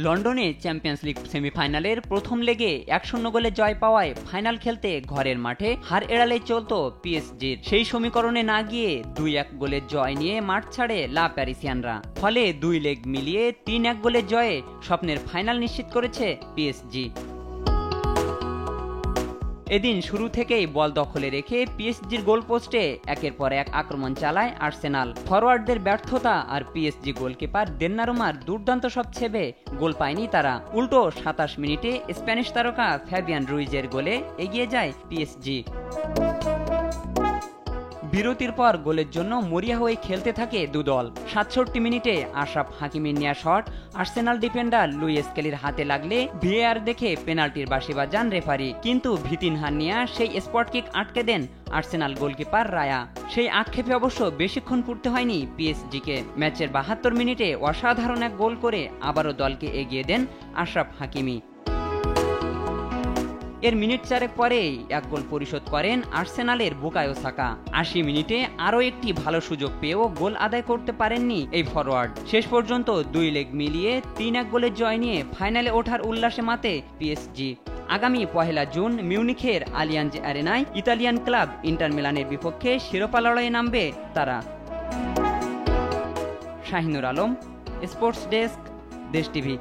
লন্ডনে champions league সেমিফাইনালের প্রথম লেগে ১-০ গোলে জয় পাওয়ায় ফাইনাল খেলতে ঘরের মাঠে হার এড়ালেই চলত পিএসজির। সেই সমীকরণে না গিয়ে ২-১ গোলের জয় নিয়ে মাঠ ছাড়ে লা প্যারিসিয়ানরা। ফলে ২ লেগ মিলিয়ে ৩-১ গোলের জয়ে স্বপ্নের ফাইনাল নিশ্চিত করেছে পিএসজি। এদিন শুরু থেকেই বল দখলে রেখে পিএসজির গোলপোস্টে একের পর এক আক্রমণ চালায় আর্সেনাল। ফরোয়ার্ডদের ব্যর্থতা আর পিএসজি গোলকিপার দোন্নারুমার দুর্দান্ত সব ছেবে গোল পায়নি তারা। উল্টো ২৭ মিনিটে স্প্যানিশ তারকা ফ্যাবিয়ান রুইজের গোলে এগিয়ে যায় পিএসজি। বিরতির পর গোলের জন্য মরিয়া হয়ে খেলতে থাকে দুদল। ৬৭ মিনিটে আশরাফ হাকিমের নেয়া শট আর্সেনাল ডিফেন্ডার লুইস কেলির হাতে লাগলে ভিএআর দেখে পেনাল্টির বাঁশি বাজান রেফারি, কিন্তু ভিতিন হান্নিয়া সেই স্পট কিক আটকে দেন আর্সেনাল গোলকিপার রায়া। সেই আক্ষেপে অবশ্য বেশিক্ষণ পড়তে হয়নি পিএসজিকে। ম্যাচের ৭২ মিনিটে অসাধারণ এক গোল করে আবারও দলকে এগিয়ে দেন আশরাফ হাকিমি। এর মিনিট ৪ পরেই এক গোল পরিশোধ করেন আর্সেনালের বুকায়ো সাকা। ৮০ মিনিটে আরও একটি ভালো সুযোগ পেয়েও গোল আদায় করতে পারেননি এই ফরোয়ার্ড। শেষ পর্যন্ত ২ লেগ মিলিয়ে ৩-১ গোলের জয় নিয়ে ফাইনালে ওঠার উল্লাসে মাতে পিএসজি। আগামী ১ জুন মিউনিখের আলিয়াঞ্জ অ্যারেনায় ইতালিয়ান ক্লাব ইন্টার মিলানের বিপক্ষে শিরোপা লড়াইয়ে নামবে তারা। Shahinur Alam, sports desk, Desh TV.